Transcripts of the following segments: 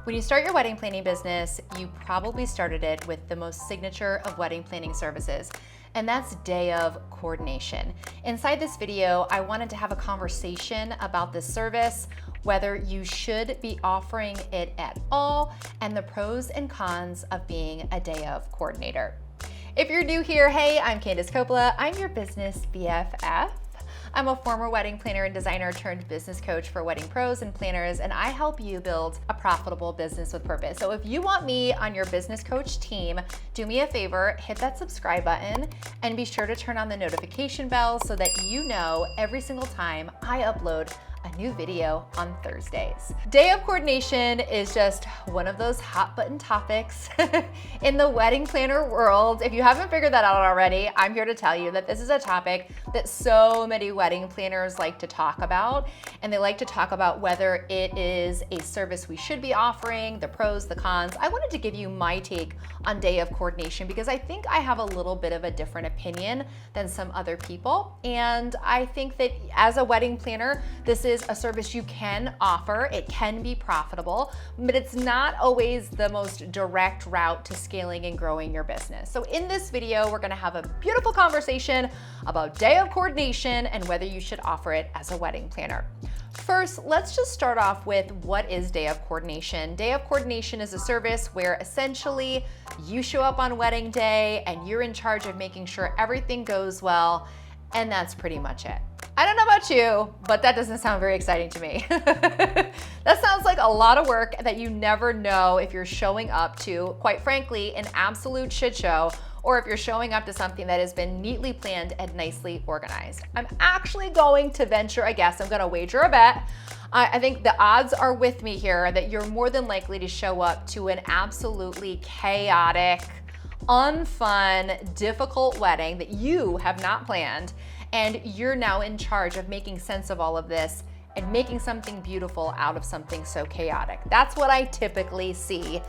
When you start your wedding planning business, you probably started it with the most signature of wedding planning services, and that's day of coordination. Inside this video, I wanted to have a conversation about this service, whether you should be offering it at all, and the pros and cons of being a day of coordinator. If you're new here, hey, I'm Candice Coppola. I'm your business BFF. I'm a former wedding planner and designer turned business coach for wedding pros and planners, and I help you build a profitable business with purpose. So if you want me on your business coach team, do me a favor, hit that subscribe button and be sure to turn on the notification bell so that you know every single time I upload a new video on Thursdays. Day of coordination is just one of those hot button topics in the wedding planner world. If you haven't figured that out already, I'm here to tell you that this is a topic that so many wedding planners like to talk about, and they like to talk about whether it is a service we should be offering, the pros, the cons. I wanted to give you my take on day of coordination because I think I have a little bit of a different opinion than some other people, and I think that as a wedding planner, this is a service you can offer. It can be profitable, but it's not always the most direct route to scaling and growing your business. So in this video, we're gonna have a beautiful conversation about day of coordination and whether you should offer it as a wedding planner. First, let's just start off with what is day of coordination. Day of coordination is a service where essentially you show up on wedding day and you're in charge of making sure everything goes well, and that's pretty much it. I don't know about you, but that doesn't sound very exciting to me. That sounds like a lot of work that you never know if you're showing up to, quite frankly, an absolute shit show, or if you're showing up to something that has been neatly planned and nicely organized. I'm actually going to venture a guess. I'm gonna wager a bet. I think the odds are with me here that you're more than likely to show up to an absolutely chaotic, unfun, difficult wedding that you have not planned, and you're now in charge of making sense of all of this and making something beautiful out of something so chaotic. That's what I typically see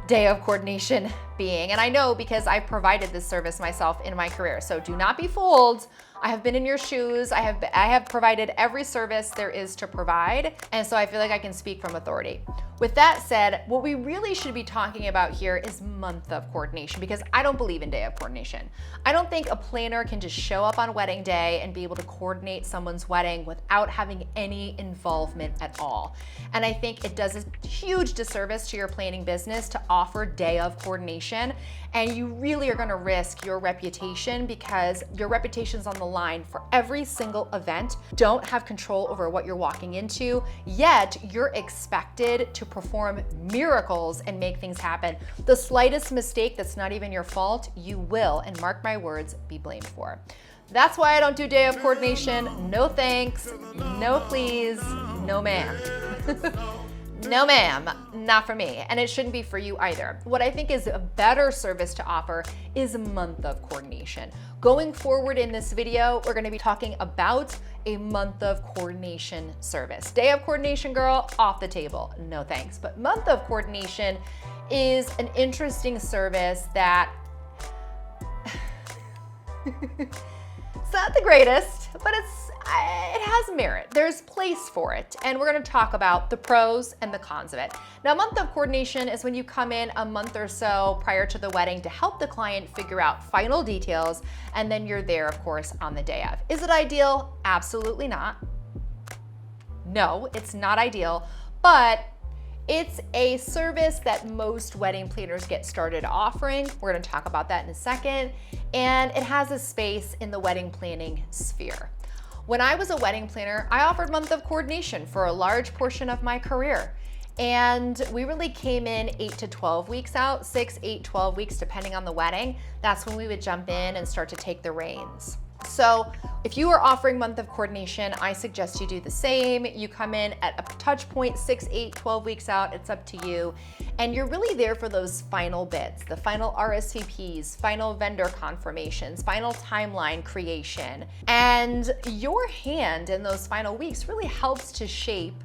day of coordination being. And I know because I've provided this service myself in my career. So do not be fooled. I have been in your shoes. I have provided every service there is to provide. And so I feel like I can speak from authority. With that said, what we really should be talking about here is month of coordination, because I don't believe in day of coordination. I don't think a planner can just show up on wedding day and be able to coordinate someone's wedding without having any involvement at all. And I think it does a huge disservice to your planning business to offer day of coordination. And you really are gonna risk your reputation because your reputation's on the line for every single event. Don't have control over what you're walking into, yet you're expected to perform miracles and make things happen. The slightest mistake that's not even your fault, you will, and mark my words, be blamed for. That's why I don't do day of coordination. No thanks, no please, no ma'am. No ma'am, not for me, and it shouldn't be for you either. What I think is a better service to offer is a month of coordination. Going forward in this video, we're gonna be talking about a month of coordination service. Day of coordination, girl, off the table, no thanks. But month of coordination is an interesting service that it's not the greatest, but it has merit. There's place for it, and we're gonna talk about the pros and the cons of it. Now, month of coordination is when you come in a month or so prior to the wedding to help the client figure out final details, and then you're there, of course, on the day of. Is it ideal? Absolutely not. No, it's not ideal, but it's a service that most wedding planners get started offering. We're gonna talk about that in a second, and it has a space in the wedding planning sphere. When I was a wedding planner, I offered month of coordination for a large portion of my career. And we really came in 8 to 12 weeks out, 6, 8, 12 weeks, depending on the wedding. That's when we would jump in and start to take the reins. So if you are offering month of coordination, I suggest you do the same. You come in at a touch point, 6, 8, 12 weeks out, it's up to you. And you're really there for those final bits, the final RSVPs, final vendor confirmations, final timeline creation. And your hand in those final weeks really helps to shape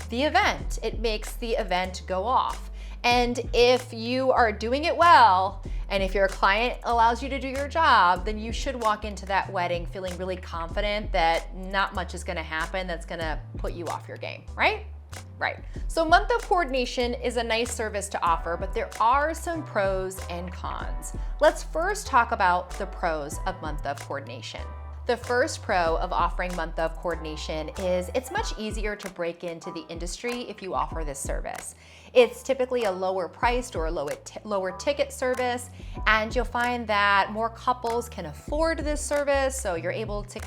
the event. It makes the event go off. And if you are doing it well, and if your client allows you to do your job, then you should walk into that wedding feeling really confident that not much is gonna happen that's gonna put you off your game, right? Right. So month of coordination is a nice service to offer, but there are some pros and cons. Let's first talk about the pros of month of coordination. The first pro of offering month of coordination is it's much easier to break into the industry if you offer this service. It's typically a lower priced or a lower ticket service, and you'll find that more couples can afford this service, so you're able to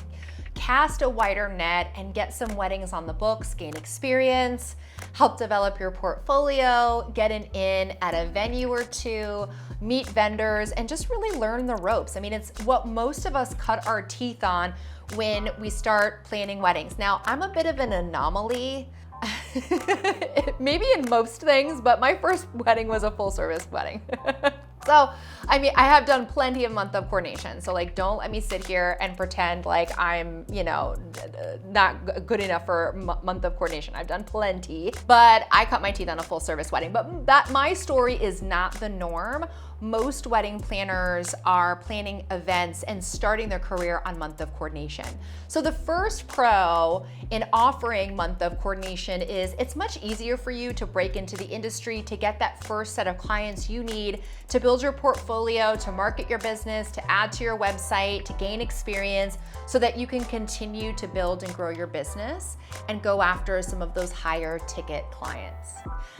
cast a wider net and get some weddings on the books, gain experience, help develop your portfolio, get an in at a venue or two, meet vendors, and just really learn the ropes. I mean, it's what most of us cut our teeth on when we start planning weddings. Now, I'm a bit of an anomaly, maybe in most things, but my first wedding was a full service wedding. So, I mean, I have done plenty of month of coordination. So like, don't let me sit here and pretend like I'm, not good enough for month of coordination. I've done plenty, but I cut my teeth on a full service wedding. But that my story is not the norm. Most wedding planners are planning events and starting their career on month of coordination. So the first pro in offering month of coordination is it's much easier for you to break into the industry, to get that first set of clients you need to build your portfolio, to market your business, to add to your website, to gain experience so that you can continue to build and grow your business and go after some of those higher ticket clients.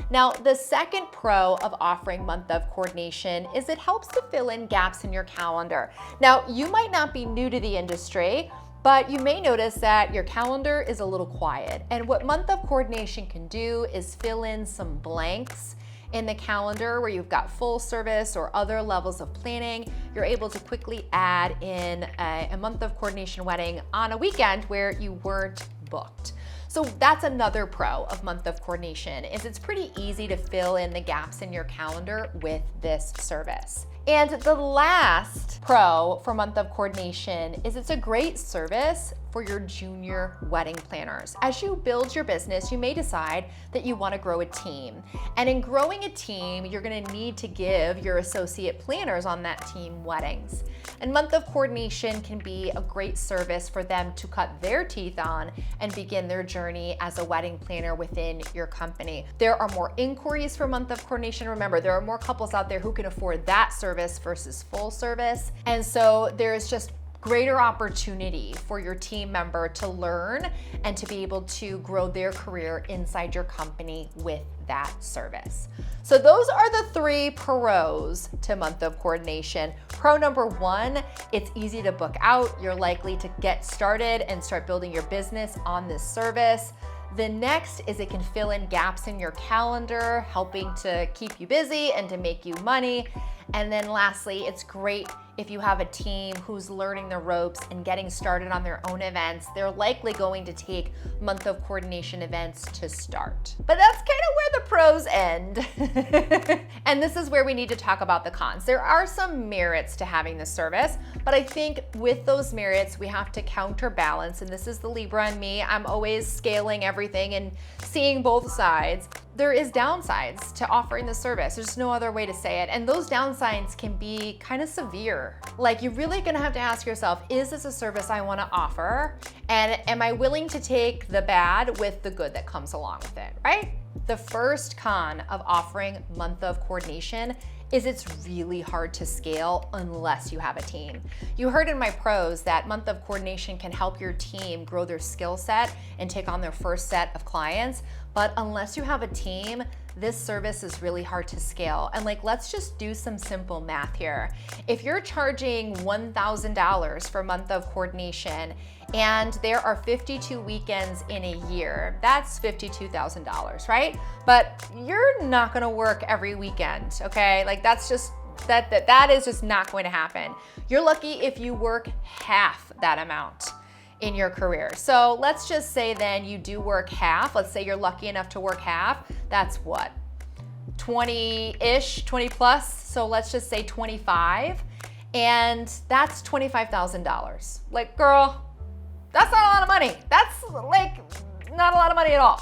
Now, the second pro of offering month of coordination is it helps to fill in gaps in your calendar. Now, you might not be new to the industry, but you may notice that your calendar is a little quiet. And what month of coordination can do is fill in some blanks in the calendar where you've got full service or other levels of planning. You're able to quickly add in a month of coordination wedding on a weekend where you weren't booked. So that's another pro of month of coordination, is it's pretty easy to fill in the gaps in your calendar with this service. And the last pro for month of coordination is it's a great service for your junior wedding planners. As you build your business, you may decide that you want to grow a team. And in growing a team, you're going to need to give your associate planners on that team weddings. And month of coordination can be a great service for them to cut their teeth on and begin their journey as a wedding planner within your company. There are more inquiries for month of coordination. Remember, there are more couples out there who can afford that service versus full service. And so there's just greater opportunity for your team member to learn and to be able to grow their career inside your company with that service. So those are the 3 pros to month of coordination. Pro number 1, it's easy to book out. You're likely to get started and start building your business on this service. The next is it can fill in gaps in your calendar, helping to keep you busy and to make you money. And then lastly, it's great if you have a team who's learning the ropes and getting started on their own events. They're likely going to take month of coordination events to start. But that's kind of where the pros end. And this is where we need to talk about the cons. There are some merits to having this service, but I think with those merits, we have to counterbalance. And this is the Libra in me. I'm always scaling everything and seeing both sides. There is downsides to offering the service. There's no other way to say it. And those downsides can be kind of severe. Like, you're really gonna have to ask yourself, is this a service I wanna offer? And am I willing to take the bad with the good that comes along with it, right? The first con of offering month of coordination is it's really hard to scale unless you have a team. You heard in my pros that month of coordination can help your team grow their skill set and take on their first set of clients. But unless you have a team, this service is really hard to scale. And let's just do some simple math here. If you're charging $1,000 for month of coordination and there are 52 weekends in a year, that's $52,000, right? But you're not gonna work every weekend, okay? That is just not going to happen. You're lucky if you work half that amount in your career. So let's just say then you do work half. Let's say you're lucky enough to work half. That's what? 20-ish, 20 plus. So let's just say 25. And that's $25,000. Girl, that's not a lot of money. That's not a lot of money at all.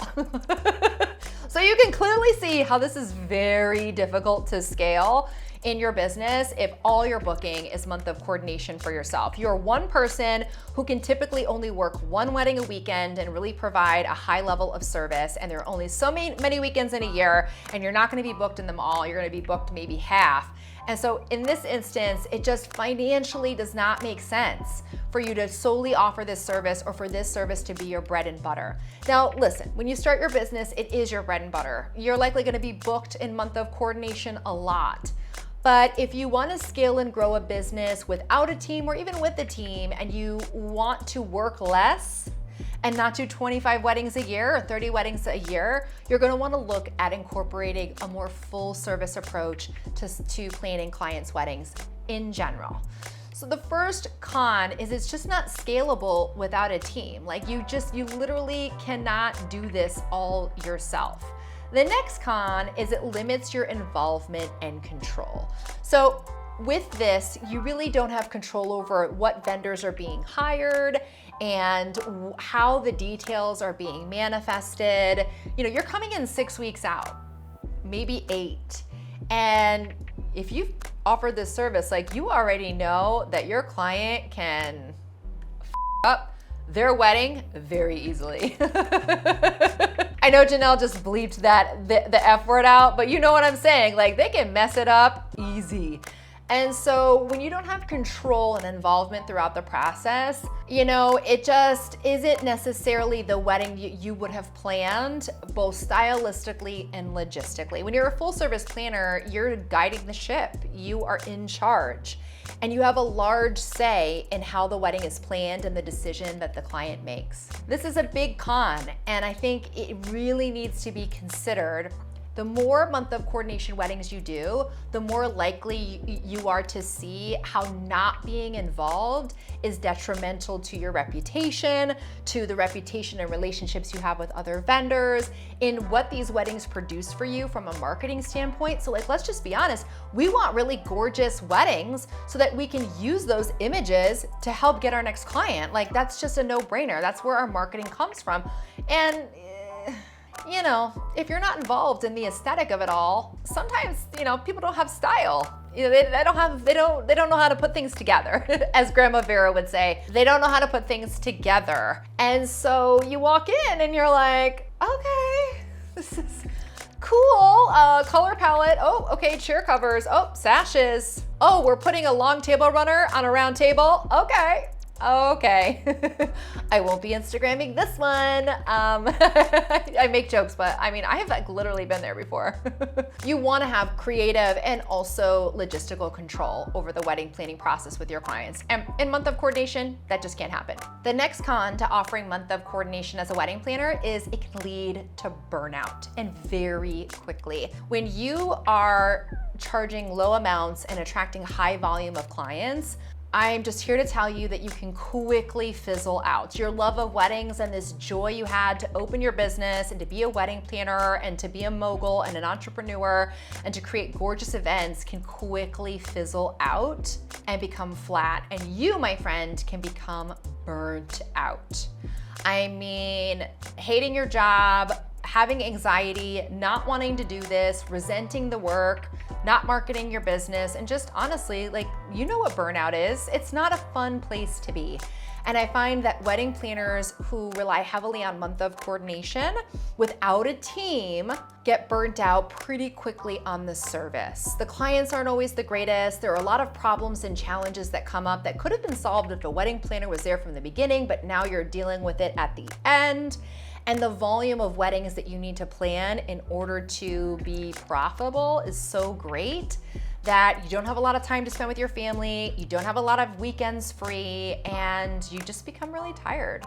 So you can clearly see how this is very difficult to scale in your business if all you're booking is month of coordination for yourself. You're one person who can typically only work one wedding a weekend and really provide a high level of service, and there are only so many weekends in a year, and you're not gonna be booked in them all, you're gonna be booked maybe half. And so in this instance, it just financially does not make sense for you to solely offer this service or for this service to be your bread and butter. Now, listen, when you start your business, it is your bread and butter. You're likely gonna be booked in month of coordination a lot. But if you wanna scale and grow a business without a team or even with a team, and you want to work less and not do 25 weddings a year or 30 weddings a year, you're gonna wanna look at incorporating a more full service approach to planning clients' weddings in general. So the first con is it's just not scalable without a team. Like you literally cannot do this all yourself. The next con is it limits your involvement and control. So with this, you really don't have control over what vendors are being hired and how the details are being manifested. You know, you're coming in 6 weeks out, maybe 8. And if you've offered this service, like you already know that your client can up their wedding very easily. I know Janelle just bleeped the F word out, but you know what I'm saying. Like they can mess it up easy. And so when you don't have control and involvement throughout the process, you know, it just isn't necessarily the wedding you would have planned, both stylistically and logistically. When you're a full service planner, you're guiding the ship. You are in charge. And you have a large say in how the wedding is planned and the decision that the client makes. This is a big con, and I think it really needs to be considered. The more month of coordination weddings you do, the more likely you are to see how not being involved is detrimental to your reputation, to the reputation and relationships you have with other vendors, in what these weddings produce for you from a marketing standpoint. So like, let's just be honest, we want really gorgeous weddings so that we can use those images to help get our next client. Like that's just a no-brainer. That's where our marketing comes from. And you know, if you're not involved in the aesthetic of it all, sometimes, you know, people don't have style. You know, they don't know how to put things together, as Grandma Vera would say. They don't know how to put things together. And so you walk in and you're like, okay, this is cool. Color palette. Oh, okay, chair covers. Oh, sashes. Oh, we're putting a long table runner on a round table. Okay. Okay, I won't be Instagramming this one. I make jokes, but I mean, I have like literally been there before. You wanna have creative and also logistical control over the wedding planning process with your clients. And in month of coordination, that just can't happen. The next con to offering month of coordination as a wedding planner is it can lead to burnout, and very quickly. When you are charging low amounts and attracting high volume of clients, I'm just here to tell you that you can quickly fizzle out. Your love of weddings and this joy you had to open your business and to be a wedding planner and to be a mogul and an entrepreneur and to create gorgeous events can quickly fizzle out and become flat. And you, my friend, can become burnt out. I mean, hating your job, having anxiety, not wanting to do this, resenting the work, not marketing your business, and just honestly, like, you know what burnout is. It's not a fun place to be. And I find that wedding planners who rely heavily on month of coordination without a team get burnt out pretty quickly on the service. The clients aren't always the greatest. There are a lot of problems and challenges that come up that could have been solved if the wedding planner was there from the beginning, but now you're dealing with it at the end. And the volume of weddings that you need to plan in order to be profitable is so great that you don't have a lot of time to spend with your family, you don't have a lot of weekends free, and you just become really tired.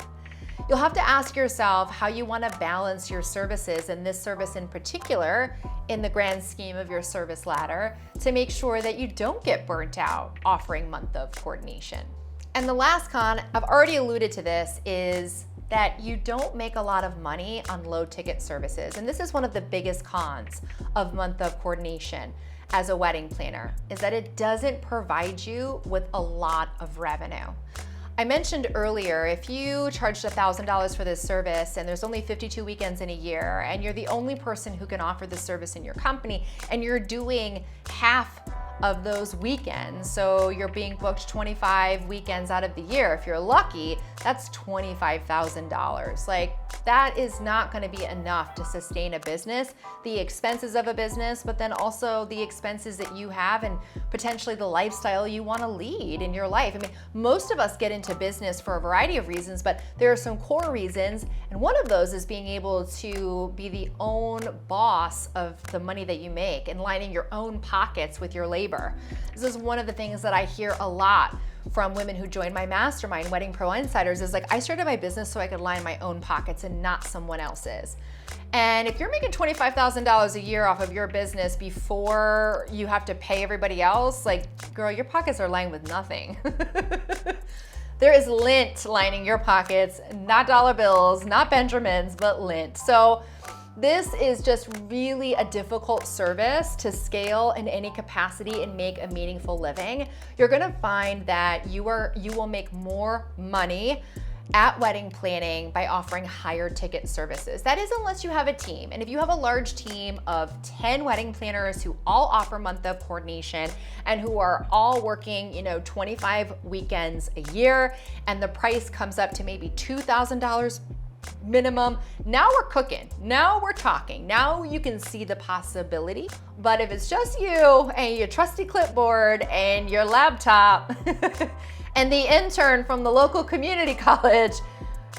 You'll have to ask yourself how you want to balance your services, and this service in particular, in the grand scheme of your service ladder, to make sure that you don't get burnt out offering month of coordination. And the last con, I've already alluded to this, is that you don't make a lot of money on low ticket services. And this is one of the biggest cons of month of coordination as a wedding planner, is that it doesn't provide you with a lot of revenue. I mentioned earlier, if you charged $1,000 for this service and there's only 52 weekends in a year and you're the only person who can offer this service in your company and you're doing half of those weekends. So you're being booked 25 weekends out of the year. If you're lucky, that's $25,000. Like, that is not going to be enough to sustain a business, the expenses of a business, but then also the expenses that you have and potentially the lifestyle you want to lead in your life. I mean, most of us get into business for a variety of reasons, but there are some core reasons, and one of those is being able to be the own boss of the money that you make and lining your own pockets with your labor. This is one of the things that I hear a lot from women who join my mastermind, Wedding Pro Insiders, is like, I started my business so I could line my own pockets and not someone else's. And if you're making $25,000 a year off of your business before you have to pay everybody else, like, girl, your pockets are lined with nothing. There is lint lining your pockets, not dollar bills, not Benjamins, but lint. So this is just really a difficult service to scale in any capacity and make a meaningful living. You're gonna find that you will make more money at wedding planning by offering higher ticket services. That is, unless you have a team. And if you have a large team of 10 wedding planners who all offer month of coordination and who are all working, 25 weekends a year, and the price comes up to maybe $2,000 minimum, now we're cooking. Now we're talking. Now you can see the possibility. But if it's just you and your trusty clipboard and your laptop and the intern from the local community college,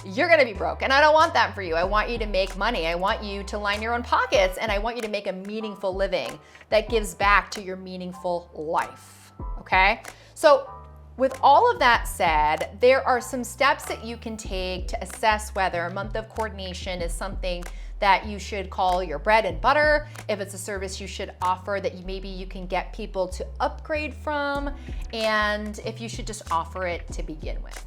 you're gonna be broke. And I don't want that for you. I want you to make money. I want you to line your own pockets, and I want you to make a meaningful living that gives back to your meaningful life, okay? So with all of that said, there are some steps that you can take to assess whether a month of coordination is something that you should call your bread and butter, if it's a service you should offer that maybe you can get people to upgrade from, and if you should just offer it to begin with.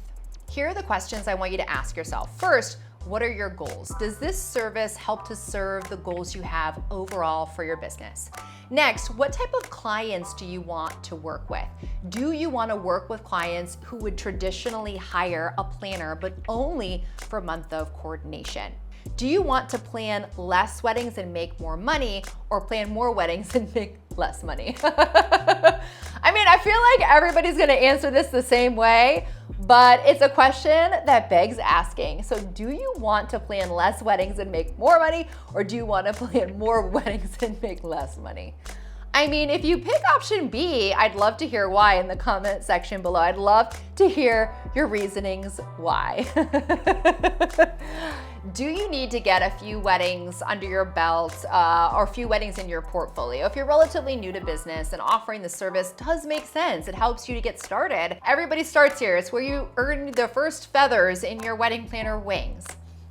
Here are the questions I want you to ask yourself. First, what are your goals? Does this service help to serve the goals you have overall for your business? Next, what type of clients do you want to work with? Do you want to work with clients who would traditionally hire a planner but only for a month of coordination? Do you want to plan less weddings and make more money, or plan more weddings and make less money? I mean, I feel like everybody's gonna answer this the same way, but it's a question that begs asking. So do you want to plan less weddings and make more money, or do you want to plan more weddings and make less money? I mean, if you pick option B, I'd love to hear why in the comment section below. I'd love to hear your reasonings why. Do you need to get a few weddings under your belt or a few weddings in your portfolio? If you're relatively new to business and offering the service does make sense, it helps you to get started. Everybody starts here. It's where you earn the first feathers in your wedding planner wings.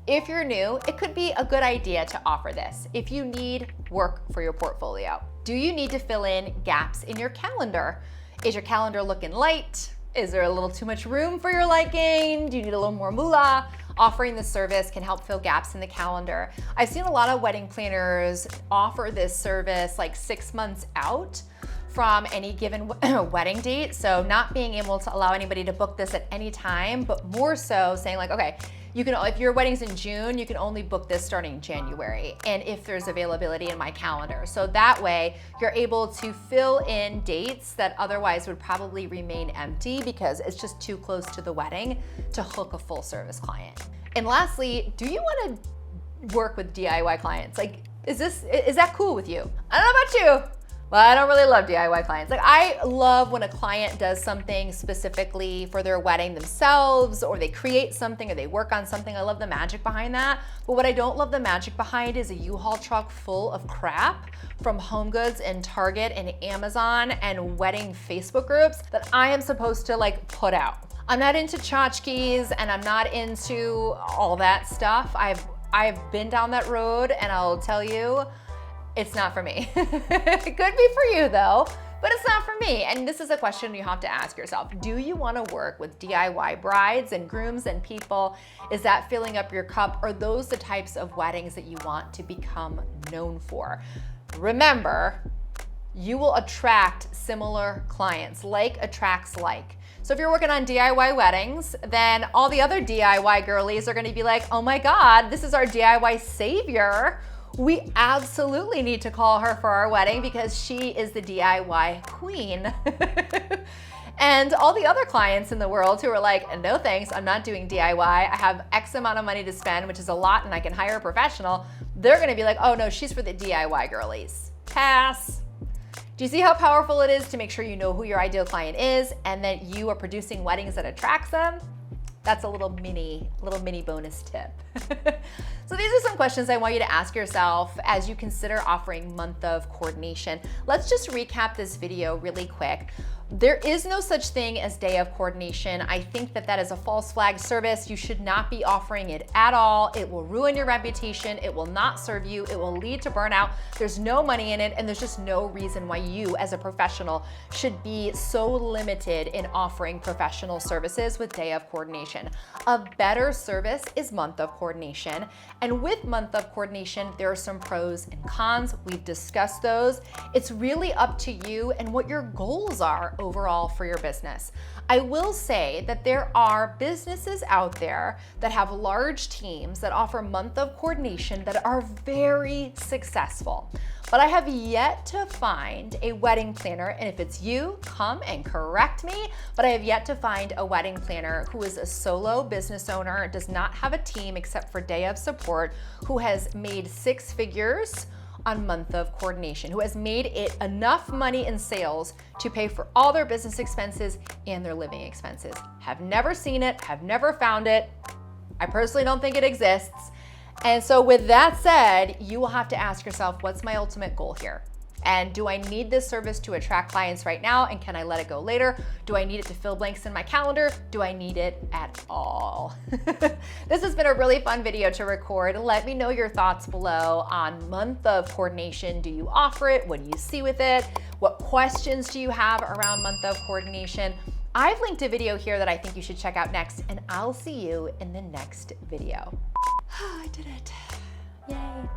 If you're new, it could be a good idea to offer this if you need work for your portfolio. Do you need to fill in gaps in your calendar? Is your calendar looking light? Is there a little too much room for your liking? Do you need a little more moolah? Offering this service can help fill gaps in the calendar. I've seen a lot of wedding planners offer this service like 6 months out from any given wedding date. So not being able to allow anybody to book this at any time, but more so saying like, okay, you can, if your wedding's in June, you can only book this starting January, and if there's availability in my calendar. So that way you're able to fill in dates that otherwise would probably remain empty because it's just too close to the wedding to hook a full service client. And lastly, do you want to work with DIY clients? Like, is that cool with you? I don't know about you. Well, I don't really love DIY clients. Like, I love when a client does something specifically for their wedding themselves, or they create something, or they work on something. I love the magic behind that. But what I don't love the magic behind is a U-Haul truck full of crap from HomeGoods and Target and Amazon and wedding Facebook groups that I am supposed to like put out. I'm not into tchotchkes and I'm not into all that stuff. I've been down that road, and I'll tell you, it's not for me. It could be for you though, but it's not for me. And this is a question you have to ask yourself. Do you want to work with DIY brides and grooms and people? Is that filling up your cup? Are those the types of weddings that you want to become known for? Remember, you will attract similar clients. Like attracts like. So if you're working on DIY weddings, then all the other DIY girlies are gonna be like, oh my God, this is our DIY savior. We absolutely need to call her for our wedding because she is the DIY queen. And all the other clients in the world who are like, no thanks, I'm not doing DIY. I have X amount of money to spend, which is a lot, and I can hire a professional. They're gonna be like, oh no, she's for the DIY girlies. Pass. Do you see how powerful it is to make sure you know who your ideal client is and that you are producing weddings that attracts them? That's a little mini bonus tip. So these are some questions I want you to ask yourself as you consider offering month of coordination. Let's just recap this video really quick. There is no such thing as day of coordination. I think that that is a false flag service. You should not be offering it at all. It will ruin your reputation. It will not serve you. It will lead to burnout. There's no money in it, and there's just no reason why you as a professional should be so limited in offering professional services with day of coordination. A better service is month of coordination. And with month of coordination, there are some pros and cons. We've discussed those. It's really up to you and what your goals are overall for your business. I will say that there are businesses out there that have large teams that offer month of coordination that are very successful. But I have yet to find a wedding planner, and if it's you, come and correct me, but I have yet to find a wedding planner who is a solo business owner, does not have a team except for day of support, who has made 6 figures on month of coordination, who has made it enough money in sales to pay for all their business expenses and their living expenses. Have never seen it, have never found it. I personally don't think it exists. And so with that said, you will have to ask yourself, what's my ultimate goal here? And do I need this service to attract clients right now? And can I let it go later? Do I need it to fill blanks in my calendar? Do I need it at all? This has been a really fun video to record. Let me know your thoughts below on month of coordination. Do you offer it? What do you see with it? What questions do you have around month of coordination? I've linked a video here that I think you should check out next, and I'll see you in the next video. I did it. Yay.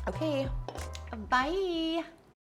Okay, bye.